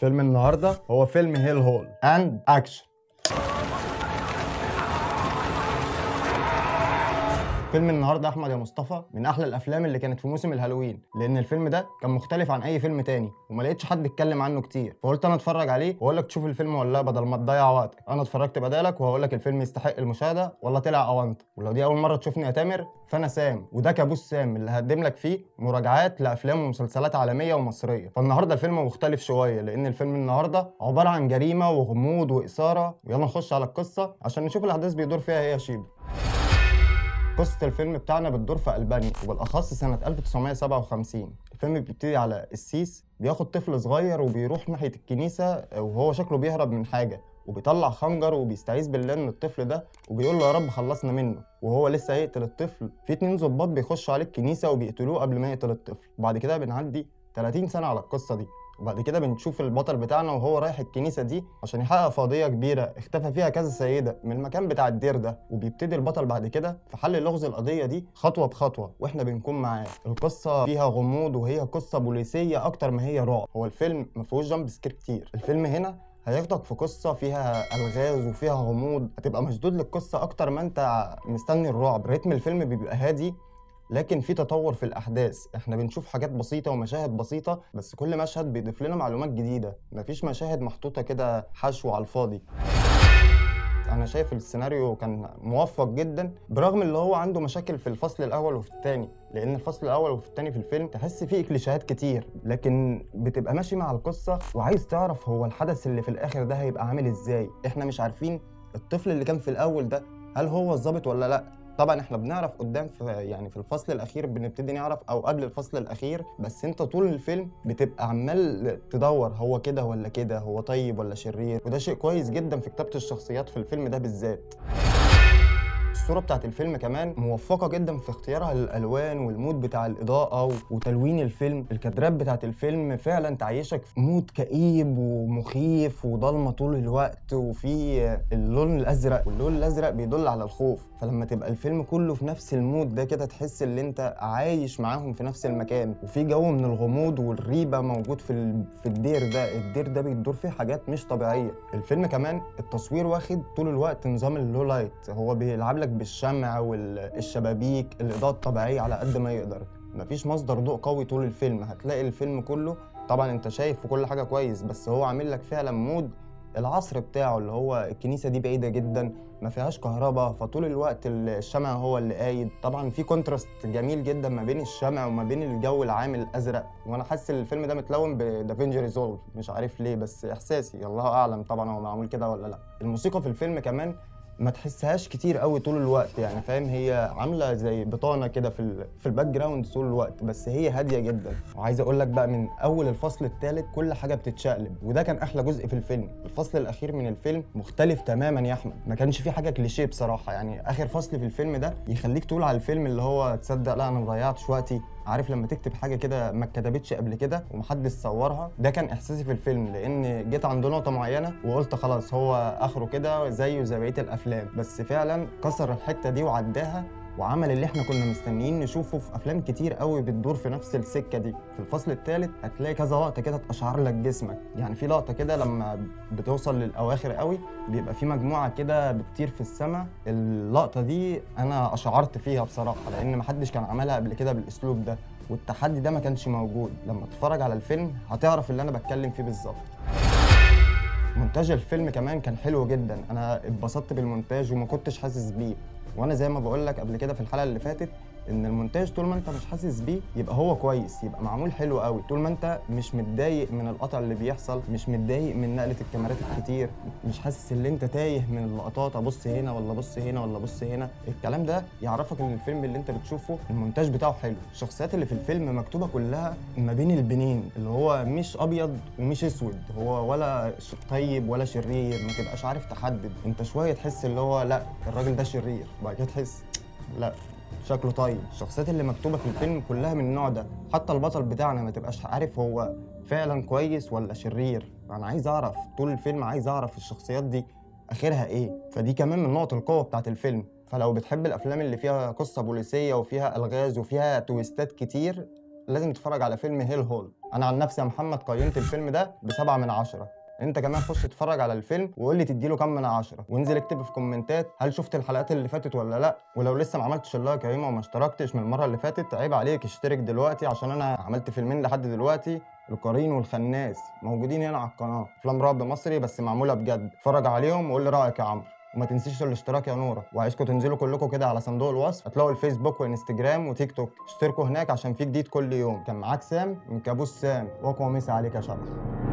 فيلم النهارده هو فيلم هيل هول اند اكشن. فيلم النهارده احمد يا مصطفى من احلى الافلام اللي كانت في موسم الهالوين، لان الفيلم ده كان مختلف عن اي فيلم تاني وما لقيتش حد اتكلم عنه كتير، فقلت انا اتفرج عليه واقول لك تشوف الفيلم ولا لا بدل ما تضيع وقتك. انا اتفرجت بدالك وهقول لك الفيلم يستحق المشاهده ولا طلع اونطه. ولو دي اول مره تشوفني يا تامر فانا سام، وده كابوس سام اللي هقدم لك فيه مراجعات لافلام ومسلسلات عالميه ومصريه. فالنهارده الفيلم مختلف شويه لان الفيلم النهارده عباره عن جريمه وغموض واثاره. يلا نخش على القصه عشان نشوف الاحداث بيدور فيها ايه يا شيبو. قصة الفيلم بتاعنا بتدور في ألبانيا وبالأخص سنة 1957. الفيلم بيبتدي على السيس بياخد طفل صغير وبيروح ناحية الكنيسة وهو شكله بيهرب من حاجة، وبيطلع خنجر وبيستعيذ بالله من الطفل ده وبيقول له يا رب خلصنا منه. وهو لسه هيقتل الطفل في 2 ضباط بيخشوا عليه الكنيسة وبيقتلوه قبل ما يقتل الطفل. وبعد كده بنعدي 30 سنة على القصة دي، وبعد كده بنشوف البطل بتاعنا وهو رايح الكنيسة دي عشان يحقق في قضية كبيرة اختفى فيها كذا سيدة من المكان بتاع الدير ده. وبيبتدي البطل بعد كده في حل لغز القضية دي خطوة بخطوة واحنا بنكون معاه. القصة فيها غموض وهي قصة بوليسية أكتر ما هي رعب. هو الفيلم مفيهوش جامب سكير كتير. الفيلم هنا هياخدك في قصة فيها ألغاز وفيها غموض، هتبقى مشدود للقصة أكتر ما أنت مستني الرعب. رتم الفيلم بيبقى هادي لكن في تطور في الأحداث. احنا بنشوف حاجات بسيطة ومشاهد بسيطة، بس كل مشهد بيضيف لنا معلومات جديدة. مفيش مشاهد محطوطة كده حشو على الفاضي. أنا شايف السيناريو كان موفق جدا برغم اللي هو عنده مشاكل في الفصل الأول وفي الثاني، لأن الفصل الأول وفي الثاني في الفيلم تحس فيه كليشيهات كتير، لكن بتبقى ماشي مع القصة وعايز تعرف هو الحدث اللي في الآخر ده هيبقى عامل إزاي. احنا مش عارفين الطفل اللي كان في الأول ده هل هو الظابط ولا لأ. طبعا احنا بنعرف قدام في الفصل الاخير بنبتدي نعرف، او قبل الفصل الاخير، بس انت طول الفيلم بتبقى عمال تدور هو كده ولا كده، هو طيب ولا شرير. وده شيء كويس جدا في كتابة الشخصيات في الفيلم ده بالذات. الصورة بتاعت الفيلم كمان موفقة جدا في اختيارها للألوان والمود بتاع الإضاءة وتلوين الفيلم. الكادرات بتاعت الفيلم فعلا تعيشك في مود كئيب ومخيف وضلمة طول الوقت، وفي اللون الأزرق، واللون الأزرق بيدل على الخوف. فلما تبقى الفيلم كله في نفس المود ده كده تحس ان انت عايش معاهم في نفس المكان، وفي جو من الغموض والريبة موجود في الدير ده. الدير ده بيدور فيه حاجات مش طبيعية. الفيلم كمان التصوير واخد طول الوقت نظام اللو لايت، هو بيلعب لك بالشمع والشبابيك، الإضاءة الطبيعية على قد ما يقدر. مفيش مصدر ضوء قوي طول الفيلم. هتلاقي الفيلم كله طبعا انت شايف في كل حاجة كويس، بس هو عامل لك فعلا مود العصر بتاعه، اللي هو الكنيسة دي بعيدة جدا ما فيهاش كهرباء، فطول الوقت الشمع هو اللي قايد. طبعا في كونتراست جميل جدا ما بين الشمع وما بين الجو العام الازرق. وانا حاسس ان الفيلم ده متلون بدافنجي ريزولف، مش عارف ليه بس احساسي، الله اعلم طبعا هو معمول كده ولا لا. الموسيقى في الفيلم كمان ما تحسهاش كتير قوي طول الوقت، يعني فاهم، هي عامله زي بطانه كده في الباك جراوند طول الوقت، بس هي هاديه جدا. وعايز اقول لك بقى من اول الفصل الثالث كل حاجه بتتشقلب، وده كان احلى جزء في الفيلم. الفصل الاخير من الفيلم مختلف تماما يا احمد، ما كانش فيه حاجه كليشيه بصراحه. يعني اخر فصل في الفيلم ده يخليك تقول على الفيلم اللي هو تصدق لا انا ما ضيعتش وقتي. عارف لما تكتب حاجه كده ما اتكتبتش قبل كده ومحدش صورها؟ ده كان احساسي في الفيلم، لان جيت عند نقطه معينه وقلت خلاص هو اخره كده زيه زي بقيه الافلام، بس فعلا كسر الحته دي وعداها وعمل اللي احنا كنا مستنيين نشوفه في افلام كتير قوي بتدور في نفس السكه دي. في الفصل الثالث هتلاقي كذا لقطه كده تقشعر لك جسمك. يعني في لقطه كده لما بتوصل للاواخر قوي بيبقى في مجموعه كده بتطير في السماء. اللقطه دي انا اشعرت فيها بصراحه، لان محدش كان عملها قبل كده بالاسلوب ده، والتحدي ده ما كانش موجود. لما تتفرج على الفيلم هتعرف اللي انا بتكلم فيه بالظبط. مونتاج الفيلم كمان كان حلو جدا، انا اتبسطت بالمونتاج وما كنتش حاسس بيه. وانا زي ما بقول لك قبل كده في الحلقه اللي فاتت ان المونتاج طول ما انت مش حاسس بيه يبقى هو كويس، يبقى معمول حلو قوي. طول ما انت مش متضايق من القطع اللي بيحصل، مش متضايق من نقله الكاميرات الكتير، مش حاسس ان انت تايه من اللقطات ابص هنا ولا ابص هنا ولا ابص هنا، الكلام ده يعرفك ان الفيلم اللي انت بتشوفه المونتاج بتاعه حلو. الشخصيات اللي في الفيلم مكتوبه كلها ما بين البنين، اللي هو مش ابيض ومش اسود، هو ولا طيب ولا شرير، ما تبقاش عارف تحدد. انت شويه تحس اللي هو لا الراجل ده شرير، وبعد كده تحس لا شكله طيب. الشخصيات اللي مكتوبه في الفيلم كلها من النوع ده. حتى البطل بتاعنا ما تبقاش عارف هو فعلا كويس ولا شرير. انا عايز اعرف طول الفيلم، عايز اعرف الشخصيات دي اخرها ايه. فدي كمان من نقط القوه بتاعت الفيلم. فلو بتحب الافلام اللي فيها قصه بوليسيه وفيها الغاز وفيها تويستات كتير لازم تتفرج على فيلم هيل هول. انا عن نفسي يا محمد قيمت الفيلم ده ب7 من 10. انت كمان خش اتفرج على الفيلم وقول لي تديله كام من 10، وانزل اكتب في كومنتات هل شفت الحلقات اللي فاتت ولا لا. ولو لسه ما عملتش اللايك يا هيما وما اشتركتش من المره اللي فاتت، عيب عليك اشترك دلوقتي، عشان انا عملت فيلمين لحد دلوقتي، القرين والخناس، موجودين هنا على القناه، افلام رعب مصري بس معموله بجد. اتفرج عليهم وقول لي رايك يا عمرو. وما تنسيش الاشتراك يا نوره، وعايزكم تنزلوا كلكم كده على صندوق الوصف، هتلاقوا الفيسبوك وانستجرام وتيك توك، اشتركوا هناك عشان في جديد كل يوم. كان معاك سام من كابوس سام، واقوى مسا عليك يا شبح.